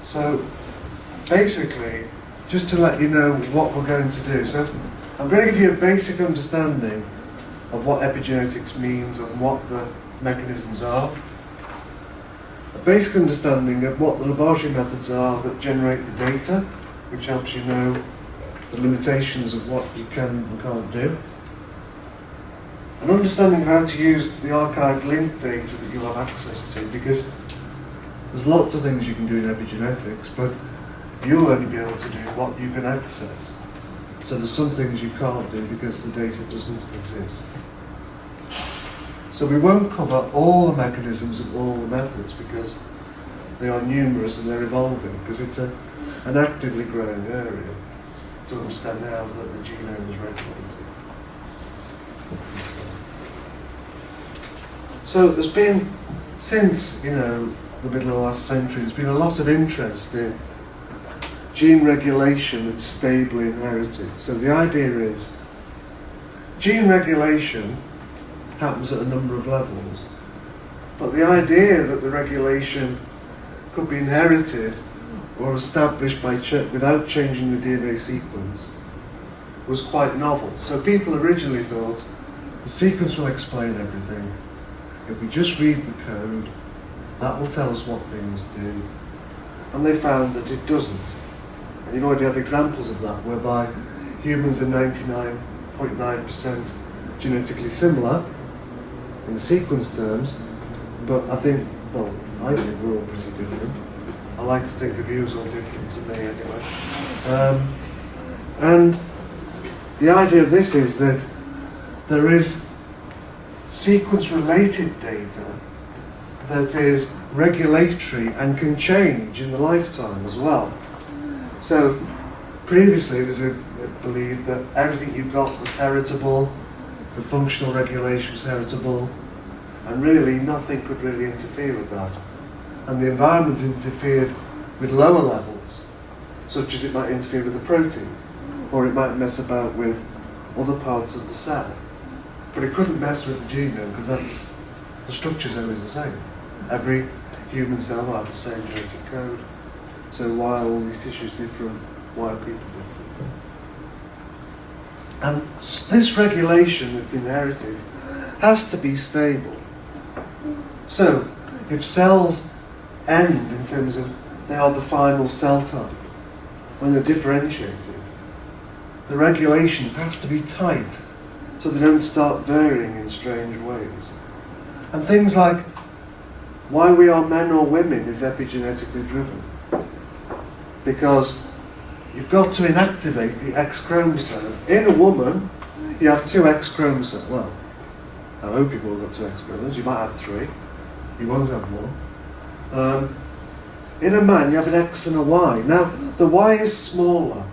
So basically, just to let you know what we're going to do. So I'm going to give you a basic understanding of what epigenetics means and what the mechanisms are. A basic understanding of what the laboratory methods are that generate the data, which helps you know the limitations of what you can and can't do. An understanding of how to use the archived linked data that you'll have access to, because there's lots of things you can do in epigenetics, but you'll only be able to do what you can access. So there's some things you can't do because the data doesn't exist. So we won't cover all the mechanisms of all the methods because they are numerous and they're evolving, because it's an actively growing area to understand how the genome is regulated. So there's been, since the middle of the last century, there's been a lot of interest in gene regulation that's stably inherited. So the idea is gene regulation happens at a number of levels, but the idea that the regulation could be inherited or established by without changing the DNA sequence was quite novel. So people originally thought the sequence will explain everything. If we just read the code, that will tell us what things do. And they found that it doesn't. And you've already had examples of that, whereby humans are 99.9% genetically similar in the sequence terms, but I think we're all pretty different. I like to think of you as all different to me anyway. And the idea of this is that there is sequence-related data that is regulatory and can change in the lifetime as well. So previously it was believed that everything you got was heritable, the functional regulation was heritable, and really nothing could really interfere with that. And the environment interfered with lower levels, such as it might interfere with the protein, or it might mess about with other parts of the cell. But it couldn't mess with the genome because the structure's always the same. Every human cell will have the same genetic code. So why are all these tissues different? Why are people different? And this regulation that's inherited has to be stable. So if cells end in terms of they are the final cell type, when they're differentiated, the regulation has to be tight so they don't start varying in strange ways. And things like why we are men or women is epigenetically driven. Because you've got to inactivate the X chromosome. In a woman, you have 2 X chromosomes. Well, I hope you've all got 2 X chromosomes. You might have 3. You won't have more. In a man, you have an X and a Y. Now, the Y is smaller.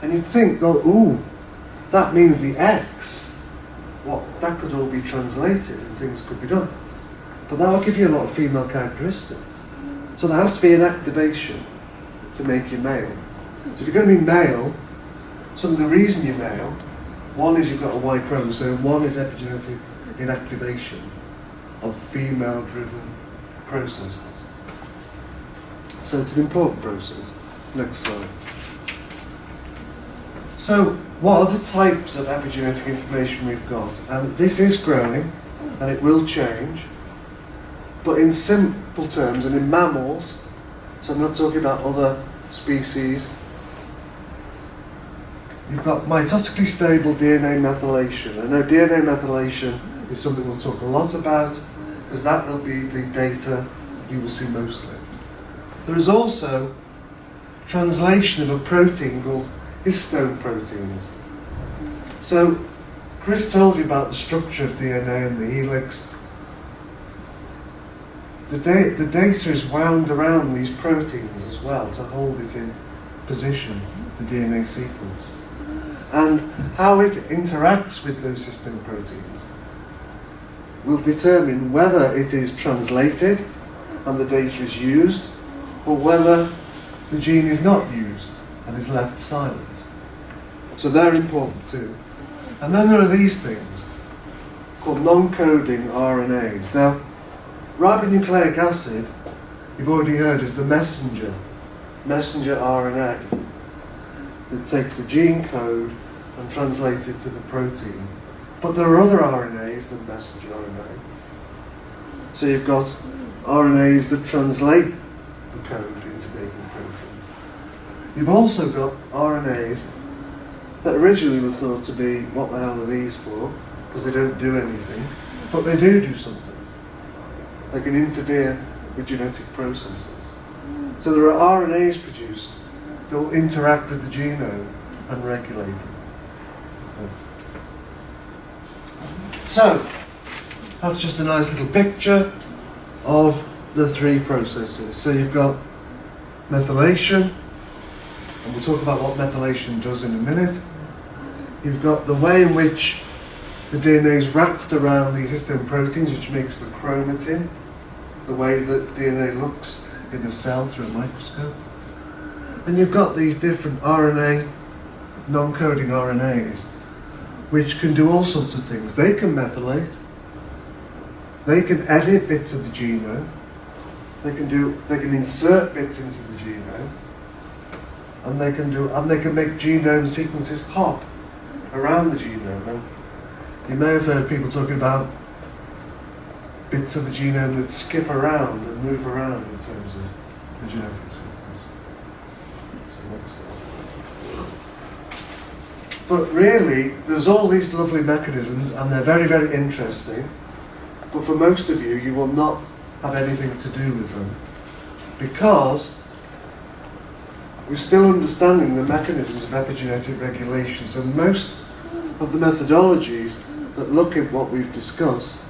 And you'd think, well, that means the X, that could all be translated and things could be done. But that will give you a lot of female characteristics. So there has to be an activation to make you male. So if you're going to be male, some of the reason you're male, one is you've got a Y chromosome, one is epigenetic inactivation of female-driven processes. So it's an important process. Next slide. So what are the types of epigenetic information we've got? And this is growing, and it will change. But in simple terms, and in mammals, so I'm not talking about other species, you've got mitotically stable DNA methylation. I know DNA methylation is something we'll talk a lot about, because that will be the data you will see mostly. There is also translation of a protein called histone proteins. So Chris told you about the structure of DNA and the helix. The data is wound around these proteins as well to hold it in position, the DNA sequence. And how it interacts with those histone proteins will determine whether it is translated and the data is used, or whether the gene is not used and is left silent. So they're important too. And then there are these things called non-coding RNAs. Now, ribonucleic acid you've already heard, is the messenger RNA that takes the gene code and translates it to the protein. But there are other RNAs than messenger RNA. So you've got RNAs that translate the code into making proteins. You've also got RNAs that originally were thought to be, what the hell are these for? Because they don't do anything. But they do something. They can interfere with genetic processes. So there are RNAs produced that will interact with the genome and regulate it. So, that's just a nice little picture of the three processes. So you've got methylation, and we'll talk about what methylation does in a minute. You've got the way in which the DNA is wrapped around these histone proteins, which makes the chromatin, the way that DNA looks in a cell through a microscope. And you've got these different RNA, non-coding RNAs, which can do all sorts of things. They can methylate, they can edit bits of the genome, they can insert bits into the genome, and they can make genome sequences hop around the genome. And you may have heard people talking about bits of the genome that skip around and move around in terms of the genetic sequence. But really, there's all these lovely mechanisms, and they're very, very interesting. But for most of you, you will not have anything to do with them, because we're still understanding the mechanisms of epigenetic regulation. So most of the methodologies that look at what we've discussed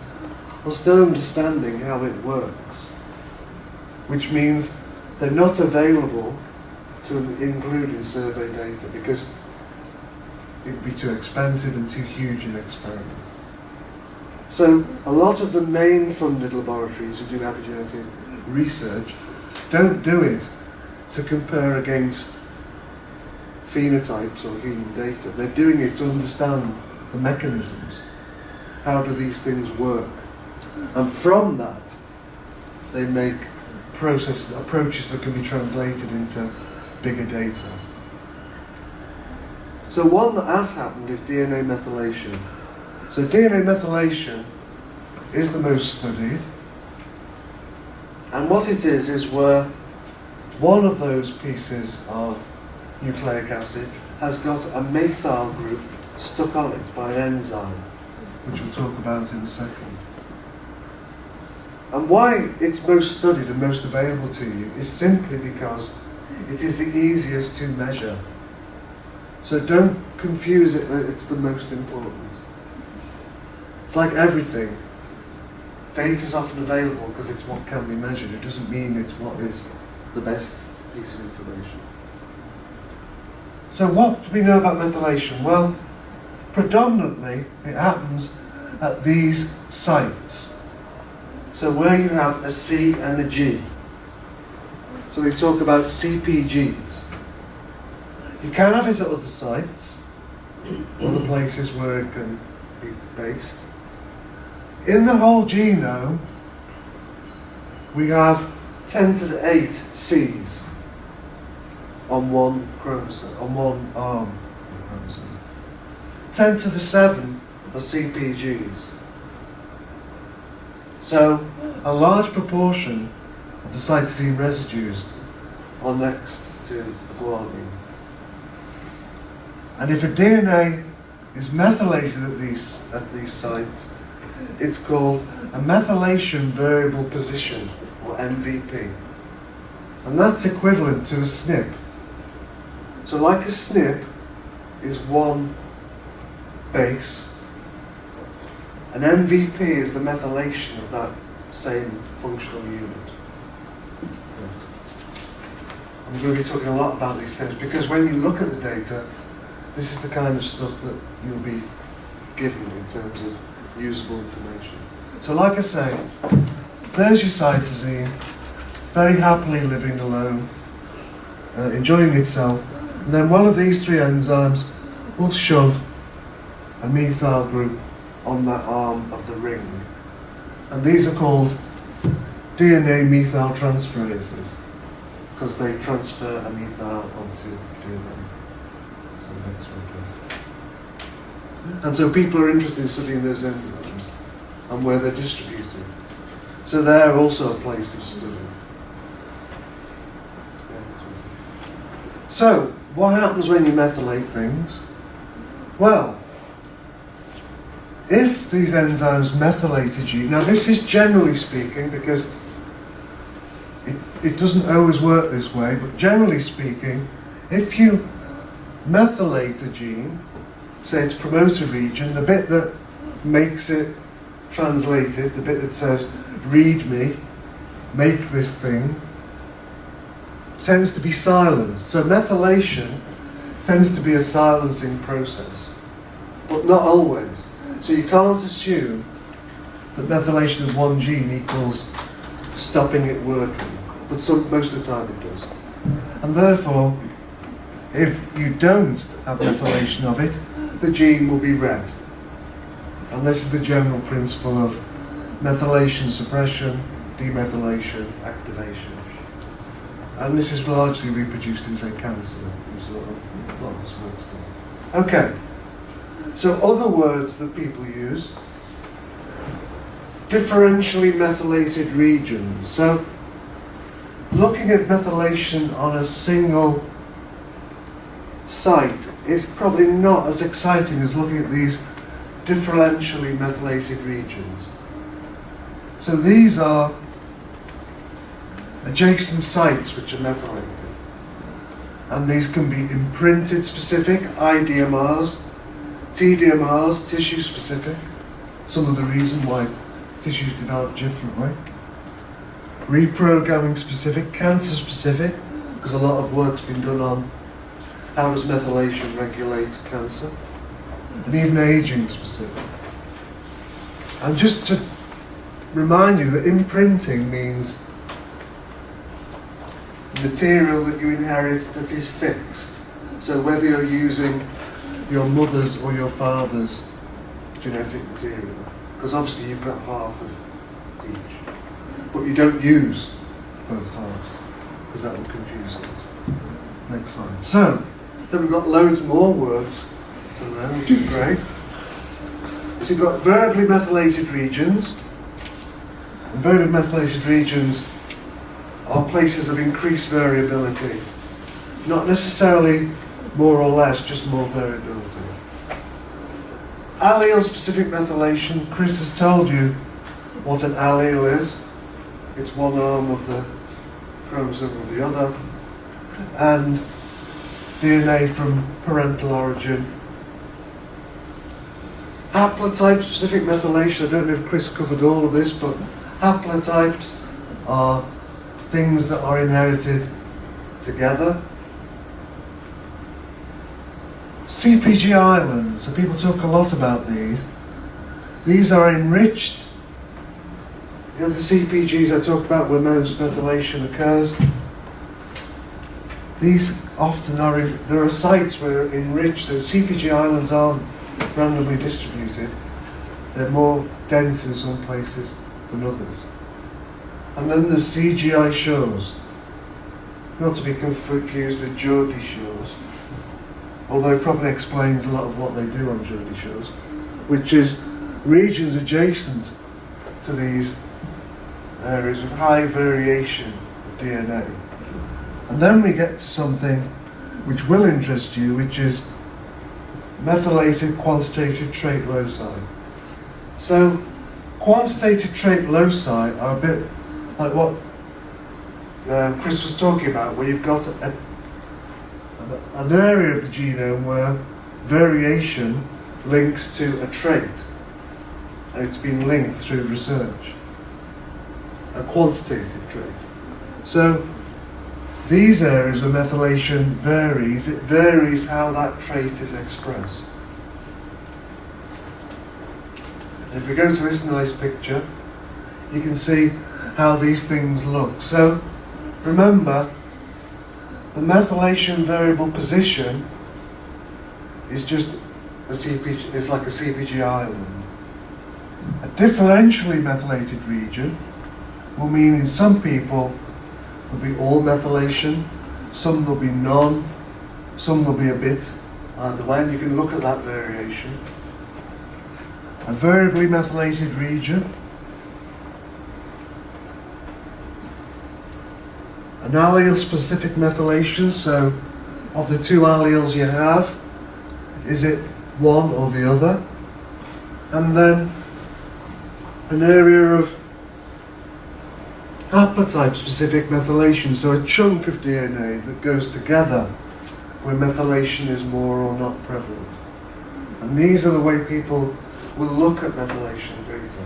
are still understanding how it works, which means they're not available to include in survey data because it would be too expensive and too huge an experiment. So a lot of the main funded laboratories who do epigenetic research don't do it to compare against phenotypes or human data. They're doing it to understand the mechanisms. How do these things work? And from that, they make approaches that can be translated into bigger data. So one that has happened is DNA methylation. So DNA methylation is the most studied. And what it is where one of those pieces of nucleic acid has got a methyl group stuck on it by an enzyme, which we'll talk about in a second. And why it's most studied and most available to you is simply because it is the easiest to measure. So don't confuse it that it's the most important. It's like everything. Data is often available because it's what can be measured. It doesn't mean it's what is the best piece of information. So what do we know about methylation? Well, predominantly it happens at these sites. So where you have a C and a G. So they talk about CPGs. You can have it at other sites, other places where it can be based. In the whole genome, we have 10 to the 8 Cs on one chromosome, on one arm of the chromosome. 10 to the 7 are CPGs. So a large proportion of the cytosine residues are next to the guanine. And if a DNA is methylated at these sites, it's called a methylation variable position, or MVP. And that's equivalent to a SNP. So like a SNP is one base, an MVP is the methylation of that same functional unit. I'm going to be talking a lot about these terms because when you look at the data, this is the kind of stuff that you'll be given in terms of usable information. So like I say, there's your cytosine, very happily living alone, enjoying itself, and then one of these three enzymes will shove a methyl group on that arm of the ring. And these are called DNA methyltransferases, because they transfer a methyl onto DNA. So next one, please. And so people are interested in studying those enzymes and where they're distributed. So they're also a place of study. So, what happens when you methylate things? Well, if these enzymes methylate a gene, now this is generally speaking, because it doesn't always work this way, but generally speaking, if you methylate a gene, say its promoter region, the bit that makes it translated, the bit that says, read me, make this thing, tends to be silenced. So methylation tends to be a silencing process, but not always. So you can't assume that methylation of one gene equals stopping it working, but most of the time it does. And therefore, if you don't have methylation of it, the gene will be read. And this is the general principle of methylation suppression, demethylation, activation. And this is largely reproduced in, say, cancer. There's a lot of this work's done. Okay, so other words that people use, differentially methylated regions. So looking at methylation on a single site is probably not as exciting as looking at these differentially methylated regions. So these are adjacent sites which are methylated. And these can be imprinted specific, IDMRs, TDMRs, tissue specific, some of the reason why tissues develop differently. Reprogramming specific, cancer specific, because a lot of work's been done on how does methylation regulate cancer, and even aging specific. And just to remind you that imprinting means material that you inherit that is fixed. So whether you're using your mother's or your father's genetic material, because obviously you've got half of each, but you don't use both halves, because that will confuse things. Next slide. So, then we've got loads more words to learn, which is great. So you've got variably methylated regions, and variably methylated regions are places of increased variability. Not necessarily more or less, just more variability. Allele-specific methylation, Chris has told you what an allele is. It's one arm of the chromosome or the other. And DNA from parental origin. Haplotype-specific methylation, I don't know if Chris covered all of this, but haplotypes are things that are inherited together. CPG islands, so people talk a lot about these. These are enriched. You know the CPGs I talked about where most methylation occurs? These often are, there are sites where enriched, so CPG islands aren't randomly distributed. They're more dense in some places than others. And then there's CGI shores, not to be confused with Geordie shores, although it probably explains a lot of what they do on Geordie shores, which is regions adjacent to these areas with high variation of DNA. And then we get to something which will interest you, which is methylated quantitative trait loci. So quantitative trait loci are a bit like what Chris was talking about, where you've got an area of the genome where variation links to a trait, and it's been linked through research, a quantitative trait. So these areas where methylation varies, it varies how that trait is expressed. And if we go to this nice picture, you can see how these things look. So remember, the methylation variable position is just a CPG, it's like a CPG island. A differentially methylated region will mean in some people there'll be all methylation, some there'll be none, some there'll be a bit either way, and you can look at that variation. A variably methylated region, an allele-specific methylation, so of the two alleles you have, is it one or the other? And then an area of haplotype-specific methylation, so a chunk of DNA that goes together where methylation is more or not prevalent. And these are the way people will look at methylation data.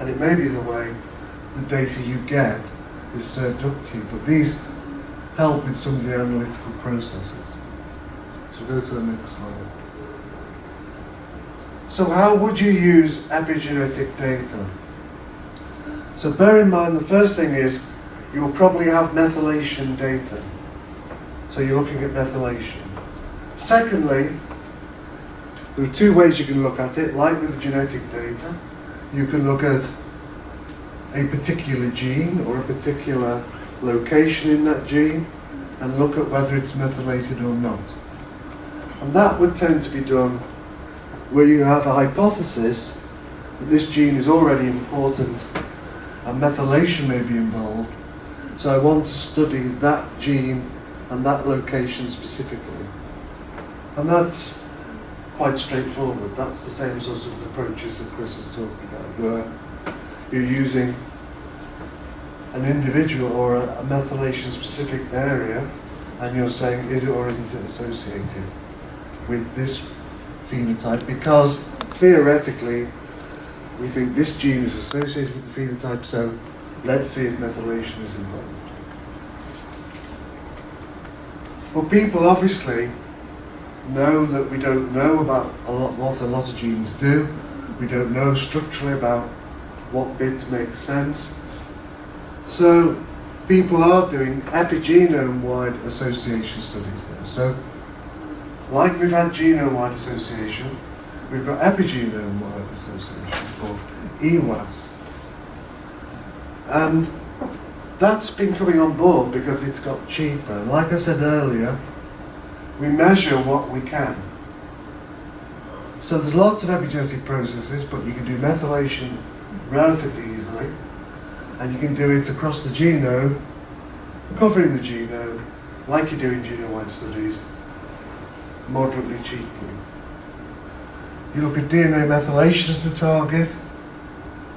And it may be the way the data you get is served up to you, but these help with some of the analytical processes. So go to the next slide. So how would you use epigenetic data? So bear in mind the first thing is you'll probably have methylation data. So you're looking at methylation. Secondly, there are two ways you can look at it. Like with the genetic data, you can look at a particular gene or a particular location in that gene and look at whether it's methylated or not. And that would tend to be done where you have a hypothesis that this gene is already important and methylation may be involved. So I want to study that gene and that location specifically. And that's quite straightforward. That's the same sort of approaches that Chris was talking about, where you're using an individual or a methylation specific area and you're saying, is it or isn't it associated with this phenotype? Because theoretically, we think this gene is associated with the phenotype, so let's see if methylation is involved. Well, people obviously know that we don't know about what a lot of genes do. We don't know structurally about what bits make sense. So people are doing epigenome-wide association studies now. So like we've had genome-wide association, we've got epigenome-wide association, or EWAS. And that's been coming on board because it's got cheaper. And like I said earlier, we measure what we can. So there's lots of epigenetic processes, but you can do methylation relatively easily, and you can do it across the genome, covering the genome, like you do in genome-wide studies, moderately cheaply. You look at DNA methylation as the target.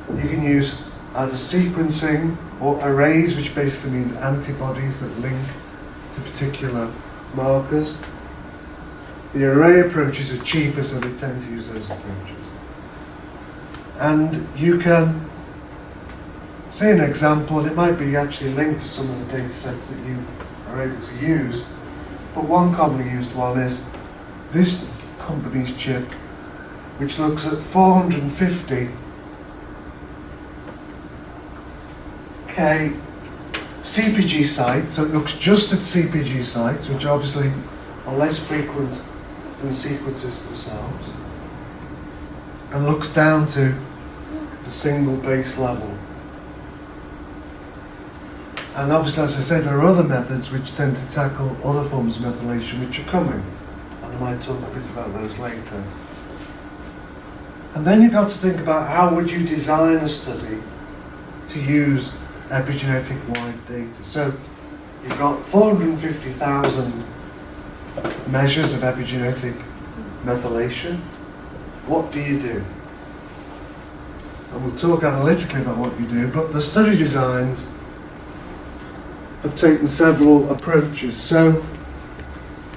You can use either sequencing or arrays, which basically means antibodies that link to particular markers. The array approaches are cheaper, so they tend to use those approaches. And you can see an example, and it might be actually linked to some of the data sets that you are able to use. But one commonly used one is this company's chip, which looks at 450 K CPG sites, so it looks just at CPG sites, which obviously are less frequent than sequences themselves, and looks down to the single base level. And obviously, as I said, there are other methods which tend to tackle other forms of methylation which are coming, and I might talk a bit about those later. And then you've got to think about how would you design a study to use epigenetic-wide data. So you've got 450,000 measures of epigenetic methylation. What do you do? And we'll talk analytically about what you do, but the study designs have taken several approaches. So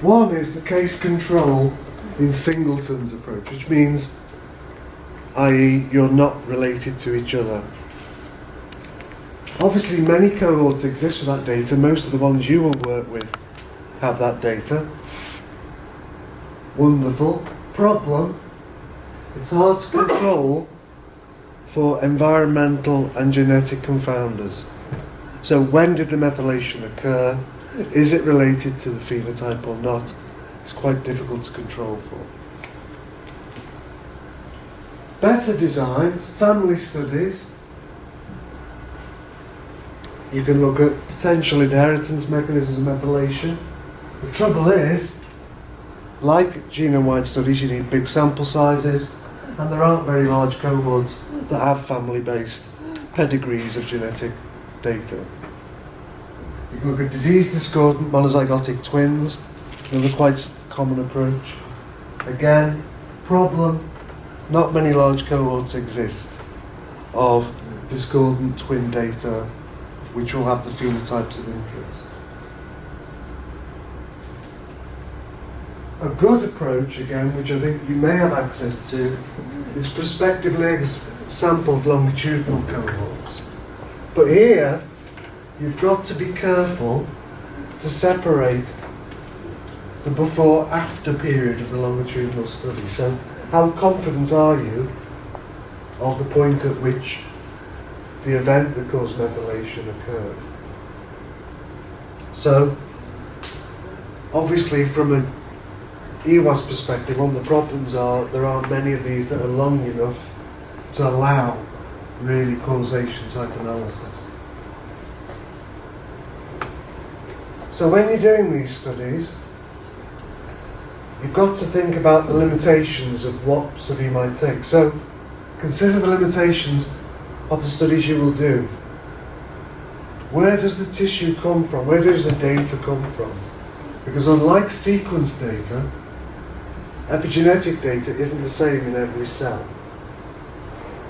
one is the case control in singletons approach, which means, i.e., you're not related to each other. Obviously, many cohorts exist for that data. Most of the ones you will work with have that data. Wonderful. Problem, it's hard to control for environmental and genetic confounders. So when did the methylation occur? Is it related to the phenotype or not? It's quite difficult to control for. Better designs, family studies, You can look at potential inheritance mechanisms of methylation. The trouble is, like genome-wide studies, you need big sample sizes, and there aren't very large cohorts that have family-based pedigrees of genetic data. You can look at disease-discordant monozygotic twins, another quite common approach. Again, problem, not many large cohorts exist of discordant twin data which will have the phenotypes of interest. A good approach, again, which I think you may have access to, is prospectively sampled longitudinal cohorts. But here, you've got to be careful to separate the before-after period of the longitudinal study. So, how confident are you of the point at which the event that caused methylation occurred? So, obviously, from an EWAS perspective, one of the problems are there aren't many of these that are long enough to allow really causation type analysis. So when you're doing these studies, you've got to think about the limitations of what study you might take. So consider the limitations of the studies you will do. Where does the tissue come from? Where does the data come from? Because unlike sequence data, epigenetic data isn't the same in every cell.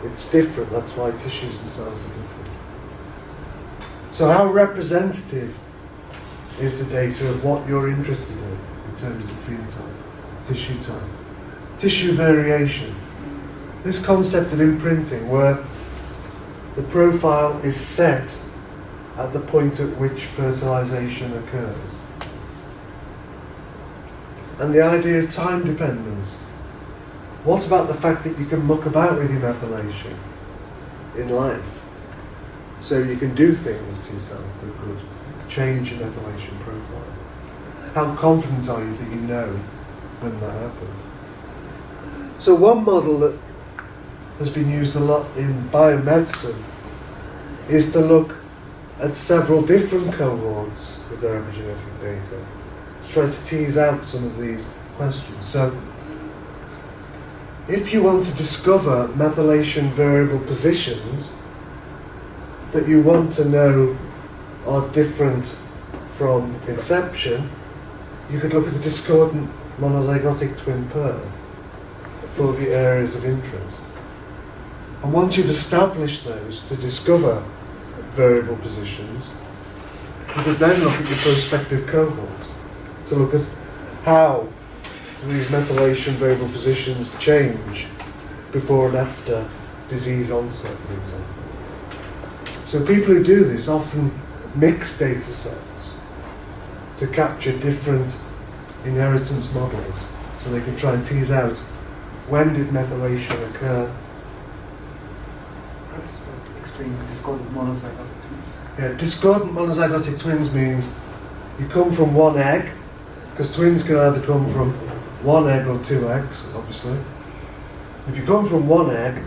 It's different, that's why tissues and cells are different. So how representative is the data of what you're interested in terms of the phenotype, tissue type? Tissue variation. This concept of imprinting, where the profile is set at the point at which fertilization occurs. And the idea of time dependence. What about the fact that you can muck about with your methylation in life? So you can do things to yourself that could change your methylation profile. How confident are you that you know when that happened? So one model that has been used a lot in biomedicine is to look at several different cohorts with their epigenetic data, to try to tease out some of these questions. So, if you want to discover methylation variable positions that you want to know are different from inception, you could look at a discordant monozygotic twin pair for the areas of interest. And once you've established those to discover variable positions, you could then look at your prospective cohort to look at how these methylation variable positions change before and after disease onset, for example. So people who do this often mix data sets to capture different inheritance models, so they can try and tease out when did methylation occur. Explain discordant monozygotic twins. Yeah, discordant monozygotic twins means you come from one egg, because twins can either come from one egg or two eggs, obviously. If you come from one egg,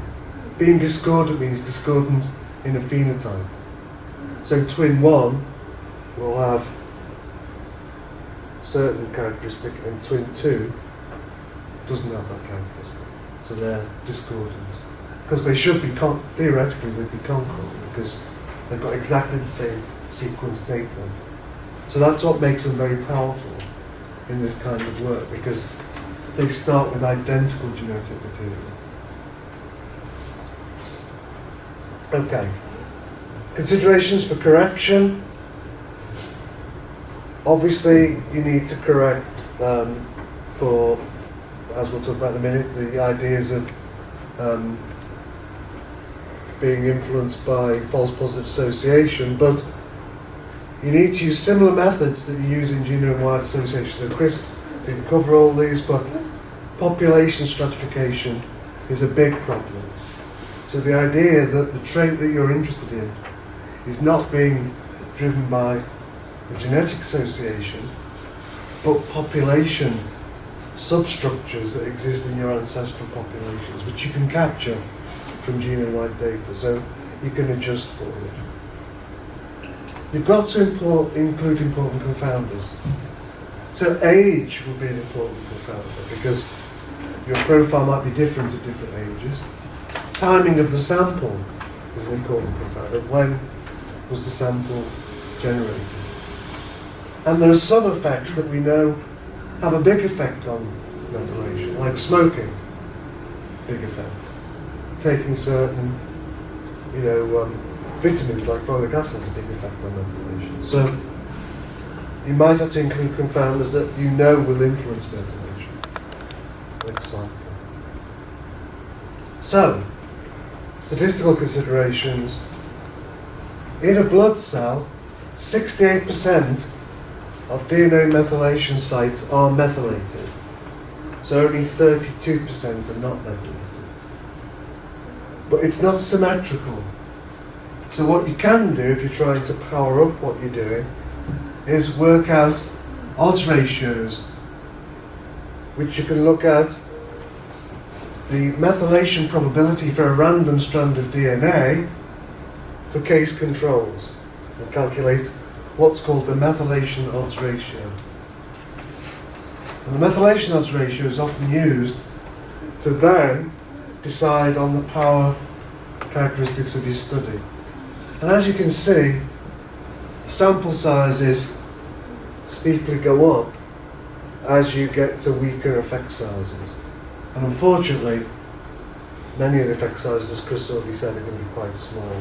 being discordant means discordant in a phenotype. So twin 1 will have certain characteristic and twin 2 doesn't have that characteristic. So they're discordant. Because they should be, theoretically, they'd be concordant because they've got exactly the same sequence data. So that's what makes them very powerful in this kind of work, because they start with identical genetic material. Okay. Considerations for correction. Obviously, you need to correct for, as we'll talk about in a minute, the ideas of being influenced by false positive association, but you need to use similar methods that you use in genome-wide association. So Chris didn't cover all these, but population stratification is a big problem. So the idea that the trait that you're interested in is not being driven by a genetic association, but population substructures that exist in your ancestral populations, which you can capture from genome-wide data, so you can adjust for it. you've got to include important confounders. So age would be an important confounder because your profile might be different at different ages. Timing of the sample is an important confounder. When was the sample generated? And there are some effects that we know have a big effect on methylation, like smoking, big effect. Taking certain, vitamins like folic acid has a big effect on methylation. So you might have to include confounders that you know will influence methylation. Next slide. So, statistical considerations. In a blood cell, 68% of DNA methylation sites are methylated. So only 32% are not methylated. But it's not symmetrical. So what you can do if you're trying to power up what you're doing is work out odds ratios, which you can look at the methylation probability for a random strand of DNA for case controls and calculate what's called the methylation odds ratio. And the methylation odds ratio is often used to then decide on the power characteristics of your study. And as you can see, sample sizes steeply go up as you get to weaker effect sizes. And unfortunately, many of the effect sizes, as Chris already said, are going to be quite small.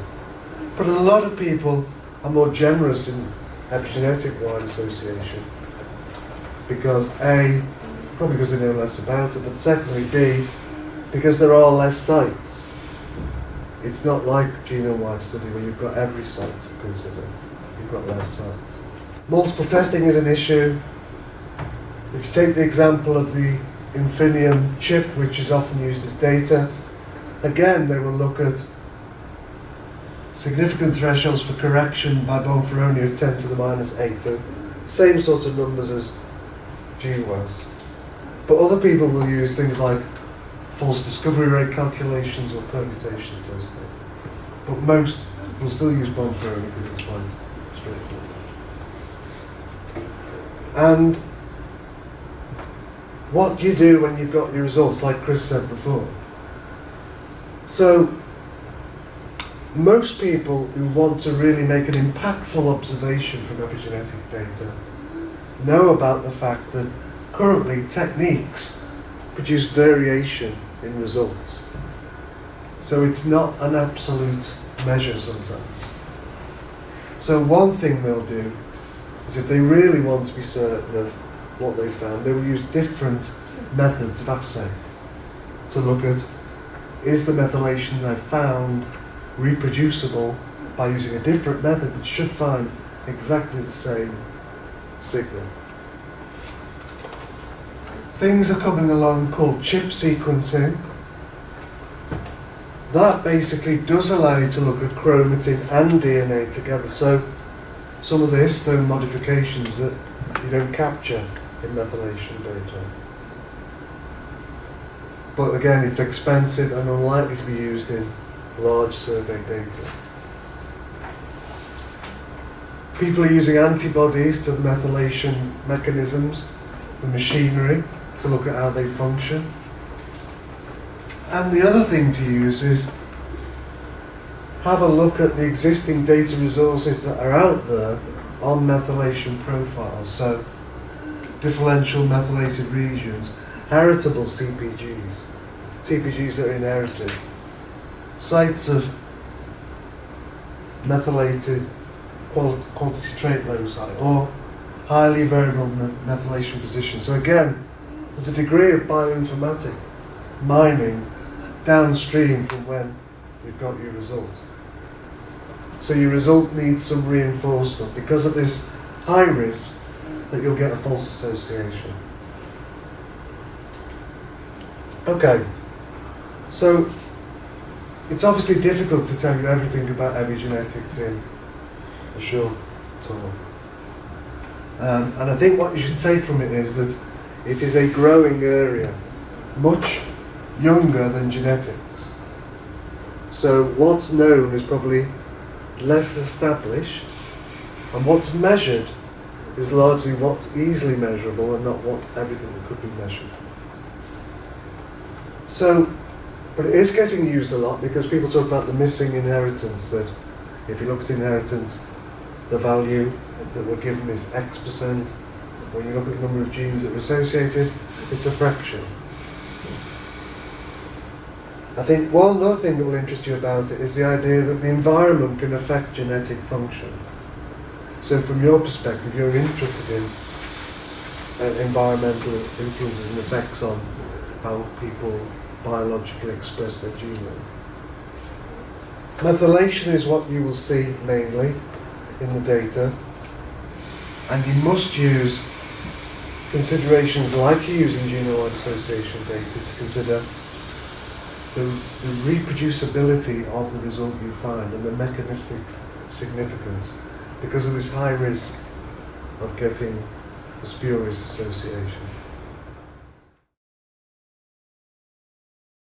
But a lot of people are more generous in epigenetic wide association because A, probably because they know less about it, but secondly, B, because there are less sites. It's not like genome-wide study where you've got every site to consider. You've got less sites. Multiple testing is an issue. If you take the example of the Infinium chip, which is often used as data, again, they will look at significant thresholds for correction by Bonferroni of 10 to the minus 8. So same sort of numbers as GWAS. But other people will use things like false discovery rate calculations or permutation testing. But most will still use Bonferroni because it's quite straightforward. And what do you do when you've got your results, like Chris said before? So, most people who want to really make an impactful observation from epigenetic data know about the fact that currently techniques produce variation in results. So it's not an absolute measure sometimes. So one thing they'll do is if they really want to be certain of what they found, they will use different methods of assay to look at, is the methylation they found reproducible by using a different method which should find exactly the same signal. Things are coming along called chip sequencing. That basically does allow you to look at chromatin and DNA together. So some of the histone modifications that you don't capture in methylation data. But again, it's expensive and unlikely to be used in large survey data. People are using antibodies to the methylation mechanisms, the machinery, to look at how they function. And the other thing to use is have a look at the existing data resources that are out there on methylation profiles. So differential methylated regions, heritable CPGs, CPGs that are inherited, sites of methylated quantity trait loci, or highly variable methylation positions. So again, there's a degree of bioinformatic mining downstream from when you've got your result. So your result needs some reinforcement because of this high risk that you'll get a false association. Okay, so it's obviously difficult to tell you everything about epigenetics in a short talk. And I think what you should take from it is that it is a growing area, much younger than genetics. So what's known is probably less established, And what's measured is largely what's easily measurable and not what everything that could be measured. So, but it is getting used a lot because people talk about the missing inheritance, that if you look at inheritance, the value that we're given is X%. When you look at the number of genes that are associated, it's a fraction. I think one other thing that will interest you about it is the idea that the environment can affect genetic function. So from your perspective, you're interested in environmental influences and effects on how people biologically express their genome. Methylation is what you will see mainly in the data, and you must use considerations like you use in genome association data to consider the reproducibility of the result you find and the mechanistic significance, because of this high risk of getting a spurious association.